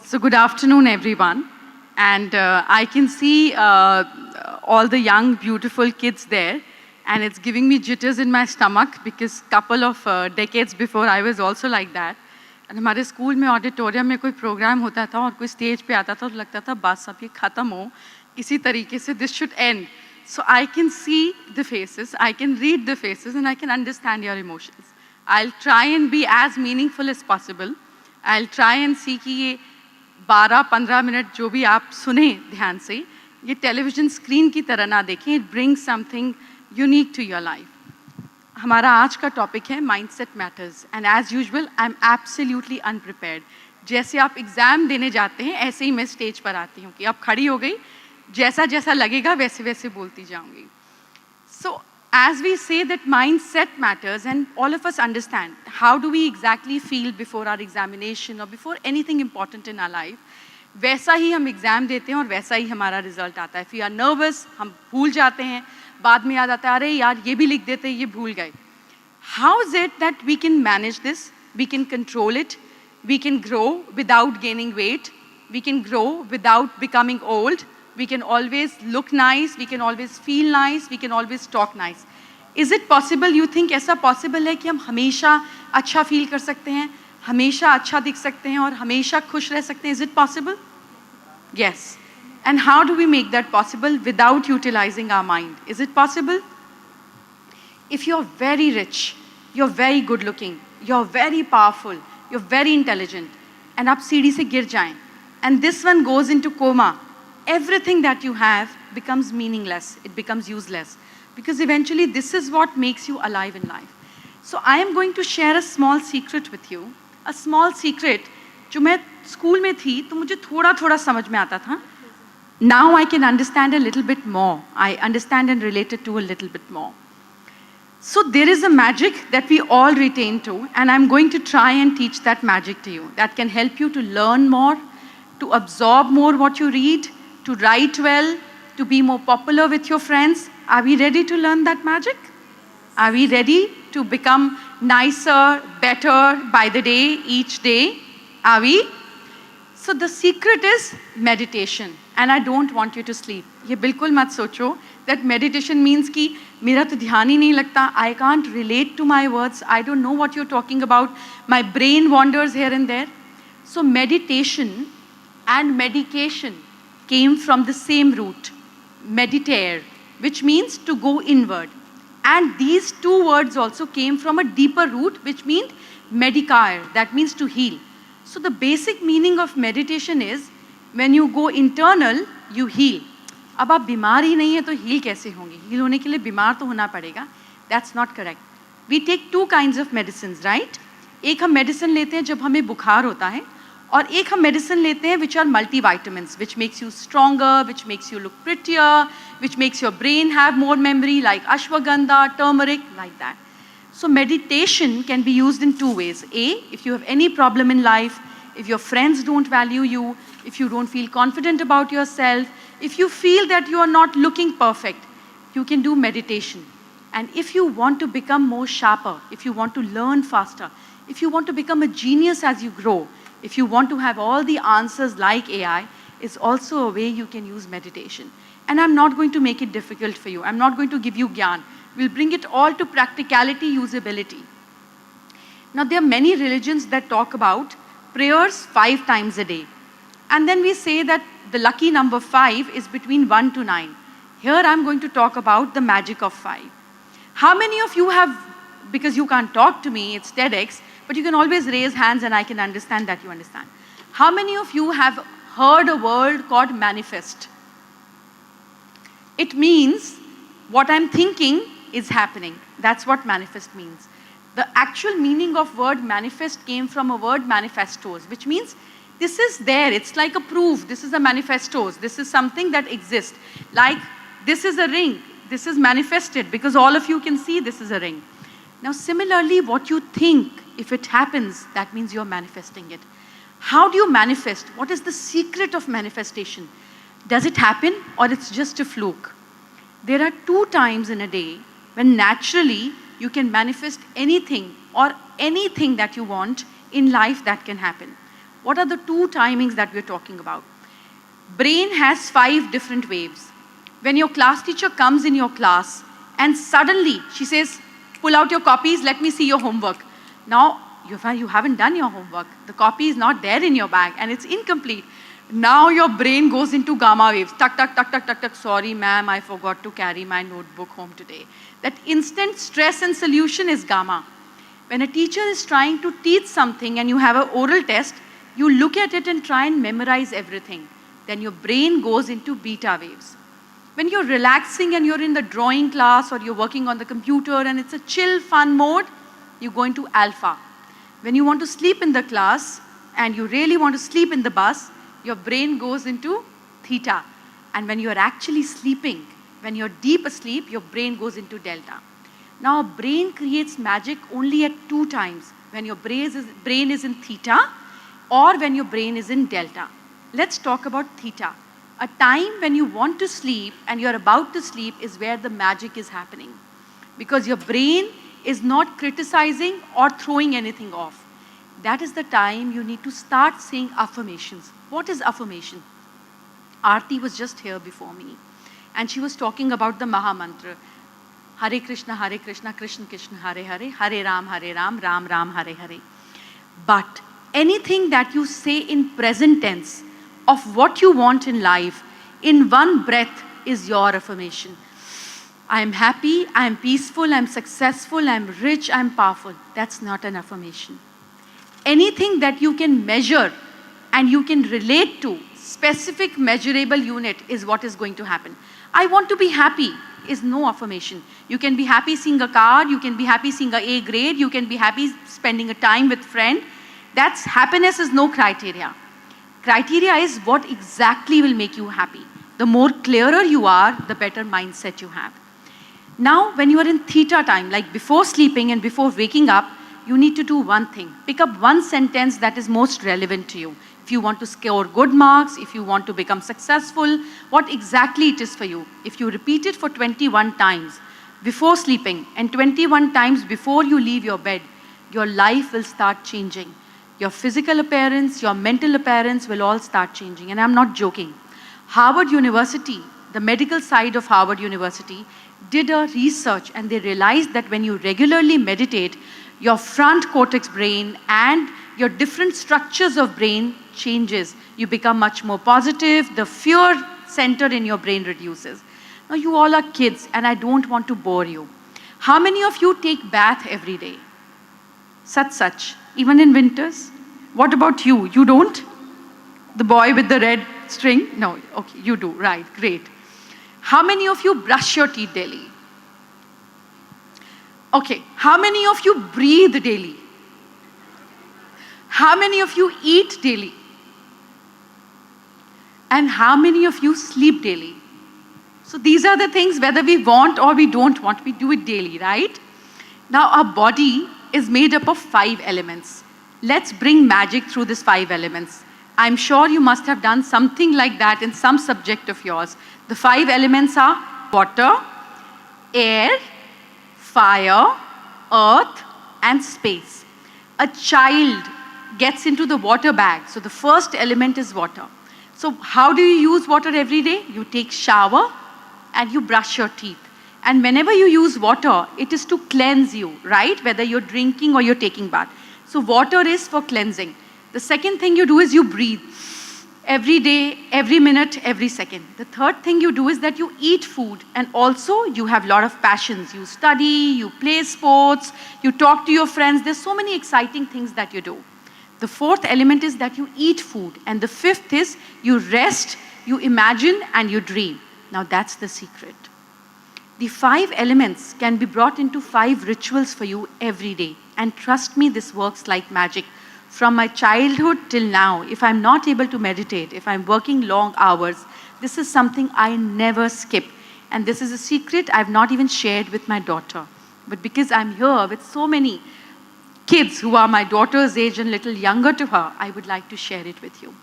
So good afternoon, everyone. And I can see all the young, beautiful kids there. And it's giving me jitters in my stomach because couple of decades before I was also like that. And हमारे school में auditorium में कोई programme होता था और कोई stage पे आता था तो लगता था बस अब ये ख़त्म हो किसी तरीके से this should end. So I can see the faces, I can read the faces and I can understand your emotions. I'll try and be as meaningful as possible. I'll try and see कि ये 12-15 minute जो भी आप सुने ध्यान से ये television screen की तरह ना देखें. It brings something unique to your life. हमारा आज का टॉपिक है mindset matters and as usual I am absolutely unprepared. जैसे आप एग्ज़ाम देने जाते हैं ऐसे ही मैं स्टेज पर आती हूँ कि अब खड़ी हो गई, जैसा जैसा लगेगा वैसे वैसे बोलती जाऊँगी. सो as we say that mindset matters and all of us understand how do we exactly feel before our examination or before anything important in our life, वैसा ही हम एग्ज़ाम देते हैं और वैसा ही हमारा रिजल्ट आता है. If we are nervous, हम भूल जाते हैं, बाद में याद आता है अरे यार ये भी लिख देते, ये भूल गए. How is it that we can manage this? We can control it. We can grow without gaining weight. We can grow without becoming old. We can always look nice. We can always feel nice. We can always talk nice. Is it possible? You think ऐसा possible है कि हम हमेशा अच्छा feel कर सकते हैं, हमेशा अच्छा दिख सकते हैं और हमेशा खुश रह सकते हैं? Is it possible? Yes. And how do we make that possible without utilizing our mind? Is it possible? If you're very rich, you're very good looking, you're very powerful, you're very intelligent, and आप सीढ़ी से गिर जाएं, and this one goes into coma, everything that you have becomes meaningless, it becomes useless, because eventually this is what makes you alive in life. So I am going to share a small secret with you, a small secret जो मैं school में थी तो मुझे थोड़ा थोड़ा समझ में आता था. Now I can understand a little bit more. I understand and relate it to a little bit more. So there is a magic that we all retain to, and I'm going to try and teach that magic to you. That can help you to learn more, to absorb more what you read, to write well, to be more popular with your friends. Are we ready to learn that magic? Are we ready to become nicer, better by the day, each day? Are we? So the secret is meditation. And I don't want you to sleep. ये बिल्कुल मत सोचो that meditation means कि मेरा तो ध्यान ही नहीं लगता, I can't relate to my words, I don't know what you're talking about, my brain wanders here and there. So meditation and medication came from the same root, meditare, which means to go inward. And these two words also came from a deeper root, which means medicare, that means to heal. So the basic meaning of meditation is when you go internal, you heal. अब आप बीमार ही नहीं है तो heal कैसे होंगे? Heal होने के लिए बीमार तो होना पड़ेगा. That's not correct. We take two kinds of medicines, right? एक हम medicine लेते हैं जब हमें बुखार होता है और एक हम medicine लेते हैं which are multivitamins, which makes you stronger, which makes you look prettier, which makes your brain have more memory, like ashwagandha, turmeric, like that. So meditation can be used in two ways. A, if you have any problem in life, if your friends don't value you, if you don't feel confident about yourself, if you feel that you are not looking perfect, you can do meditation. And if you want to become more sharper, if you want to learn faster, if you want to become a genius as you grow, if you want to have all the answers like AI, is also a way you can use meditation. And I'm not going to make it difficult for you. I'm not going to give you gyan. We'll bring it all to practicality, usability. Now, there are many religions that talk about prayers 5 times a day. And then we say that the lucky number 5 is between 1 to 9. Here I'm going to talk about the magic of 5. How many of you have, because you can't talk to me, it's TEDx, but you can always raise hands and I can understand that you understand. How many of you have heard a word called manifest? It means what I'm thinking is happening. That's what manifest means. The actual meaning of word manifest came from a word manifestos, which means this is there, it's like a proof, this is a manifestos, this is something that exists. Like, this is a ring, this is manifested because all of you can see this is a ring. Now similarly, what you think, if it happens, that means you're manifesting it. How do you manifest? What is the secret of manifestation? Does it happen or it's just a fluke? There are 2 times in a day when naturally you can manifest anything or anything that you want in life that can happen. What are the 2 timings that we're talking about? Brain has 5 different waves. When your class teacher comes in your class and suddenly she says, pull out your copies, let me see your homework. Now, you haven't done your homework. The copy is not there in your bag and it's incomplete. Now your brain goes into gamma waves. Tuck, tuck, tuck, tuck, tuck, tuck. Sorry, ma'am, I forgot to carry my notebook home today. That instant stress and solution is gamma. When a teacher is trying to teach something and you have an oral test, you look at it and try and memorize everything. Then your brain goes into beta waves. When you're relaxing and you're in the drawing class or you're working on the computer and it's a chill, fun mode, you go into alpha. When you want to sleep in the class and you really want to sleep in the bus, your brain goes into theta. And when you're actually sleeping, when you're deep asleep, your brain goes into delta. Now, brain creates magic only at 2 times, when your brain is in theta or when your brain is in delta. Let's talk about theta. A time when you want to sleep and you're about to sleep is where the magic is happening. Because your brain is not criticizing or throwing anything off. That is the time you need to start saying affirmations. What is affirmation? Aarti was just here before me. And she was talking about the Maha Mantra. Hare Krishna, Krishna Krishna, Hare Hare, Hare Ram, Ram Ram, Hare Hare. But anything that you say in present tense of what you want in life, in one breath is your affirmation. I am happy, I am peaceful, I am successful, I am rich, I am powerful. That's not an affirmation. Anything that you can measure and you can relate to, specific measurable unit is what is going to happen. I want to be happy is no affirmation. You can be happy seeing a car, you can be happy seeing a A grade, you can be happy spending a time with friend. That's happiness is no criteria. Criteria is what exactly will make you happy. The more clearer you are, the better mindset you have. Now, when you are in theta time, like before sleeping and before waking up, you need to do one thing. Pick up one sentence that is most relevant to you. If you want to score good marks, if you want to become successful, what exactly it is for you. If you repeat it for 21 times before sleeping and 21 times before you leave your bed, your life will start changing. Your physical appearance, your mental appearance will all start changing. And I'm not joking. Harvard University, the medical side of Harvard University, did a research and they realized that when you regularly meditate, your front cortex brain and your different structures of brain changes. You become much more positive. The fear center in your brain reduces. Now you all are kids and I don't want to bore you. How many of you take bath every day? Such. Even in winters? What about you? You don't? The boy with the red string? No, okay, you do, right, great. How many of you brush your teeth daily? Okay, how many of you breathe daily? How many of you eat daily? And how many of you sleep daily? So these are the things, whether we want or we don't want, we do it daily, right? Now our body is made up of 5 elements. Let's bring magic through these 5 elements. I'm sure you must have done something like that in some subject of yours. The 5 elements are water, air, fire, earth, and space. A child gets into the water bag. So the first element is water. So how do you use water every day? You take shower and you brush your teeth. And whenever you use water, it is to cleanse you, right? Whether you're drinking or you're taking bath. So water is for cleansing. The second thing you do is you breathe. Every day, every minute, every second. The third thing you do is that you eat food and also you have a lot of passions. You study, you play sports, you talk to your friends. There's so many exciting things that you do. The fourth element is that you eat food. And the fifth is you rest, you imagine, and you dream. Now that's the secret. The 5 elements can be brought into 5 rituals for you every day. And trust me, this works like magic. From my childhood till now, if I'm not able to meditate, if I'm working long hours, this is something I never skip. And this is a secret I've not even shared with my daughter. But because I'm here with so many kids who are my daughter's age and little younger to her, I would like to share it with you.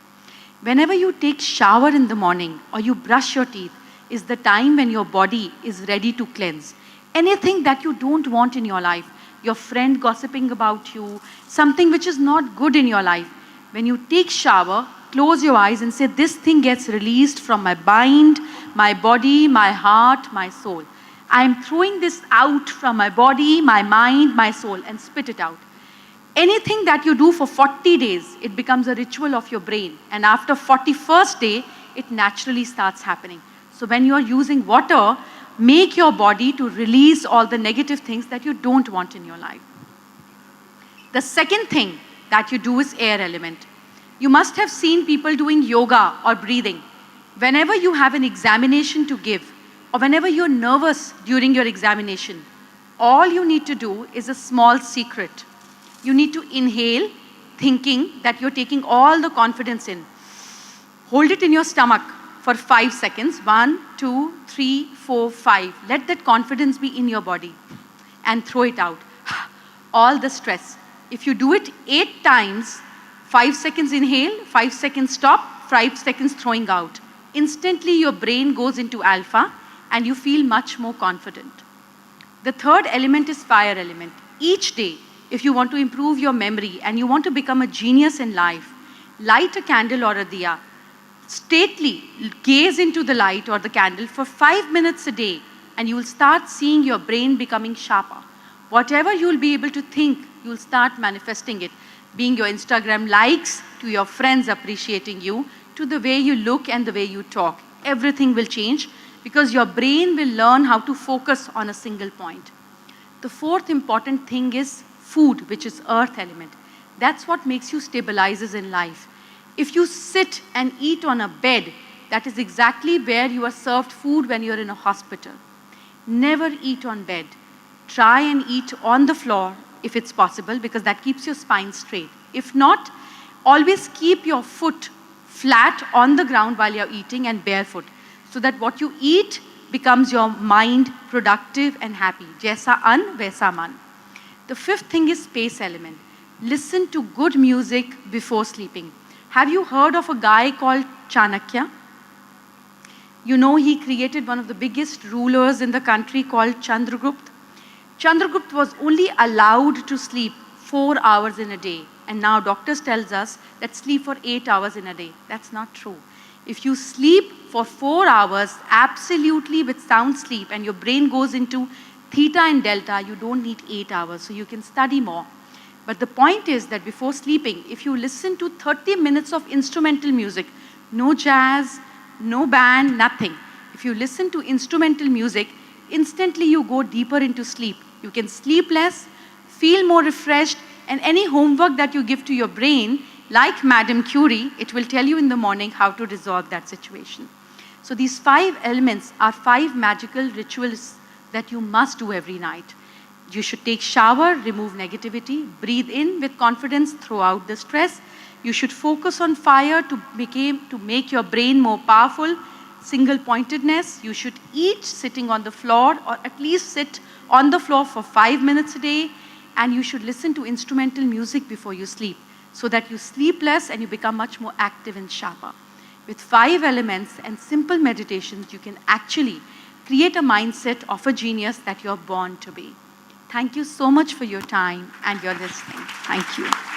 Whenever you take shower in the morning or you brush your teeth, is the time when your body is ready to cleanse. Anything that you don't want in your life, your friend gossiping about you, something which is not good in your life, When you take shower, close your eyes and say, this thing gets released from my mind, my body, my heart, my soul. I am throwing this out from my body, my mind, my soul, and spit it out. Anything that you do for 40 days, it becomes a ritual of your brain. And after 41st day, it naturally starts happening. So when you are using water, make your body to release all the negative things that you don't want in your life. The second thing that you do is air element. You must have seen people doing yoga or breathing. Whenever you have an examination to give, or whenever you're nervous during your examination, all you need to do is a small secret. You need to inhale, thinking that you're taking all the confidence in. Hold it in your stomach for 5 seconds. 1, 2, 3, 4, 5. Let that confidence be in your body and throw it out. All the stress. If you do it 8 times, 5 seconds inhale, 5 seconds stop, 5 seconds throwing out. Instantly your brain goes into alpha and you feel much more confident. The third element is fire element. Each day, if you want to improve your memory and you want to become a genius in life, light a candle or a diya. Stately gaze into the light or the candle for 5 minutes a day and you will start seeing your brain becoming sharper. Whatever you will be able to think, you will start manifesting it. Being your Instagram likes, to your friends appreciating you, to the way you look and the way you talk. Everything will change because your brain will learn how to focus on a single point. The fourth important thing is food, which is earth element. That's what makes you stabilizes in life. If you sit and eat on a bed, that is exactly where you are served food when you're in a hospital. Never eat on bed. Try and eat on the floor if it's possible, because that keeps your spine straight. If not, always keep your foot flat on the ground while you're eating and barefoot, so that what you eat becomes your mind productive and happy. Jaisa an, vaisa man. The fifth thing is space element. Listen to good music before sleeping. Have you heard of a guy called Chanakya? You know, he created one of the biggest rulers in the country called Chandragupta. Chandragupta was only allowed to sleep 4 hours in a day. And now doctors tells us that sleep for 8 hours in a day. That's not true. If you sleep for 4 hours absolutely with sound sleep and your brain goes into theta and delta, you don't need 8 hours, so you can study more. But the point is that before sleeping, if you listen to 30 minutes of instrumental music, no jazz, no band, nothing. If you listen to instrumental music, instantly you go deeper into sleep. You can sleep less, feel more refreshed, and any homework that you give to your brain, like Madame Curie, it will tell you in the morning how to resolve that situation. So these 5 elements are 5 magical rituals that you must do every night. You should take shower, remove negativity, breathe in with confidence, throw out the stress. You should focus on fire to make your brain more powerful. Single pointedness. You should eat sitting on the floor, or at least sit on the floor for 5 minutes a day. And you should listen to instrumental music before you sleep, so that you sleep less and you become much more active and sharper. With 5 elements and simple meditations, you can actually create a mindset of a genius that you're born to be. Thank you so much for your time and your listening. Thank you.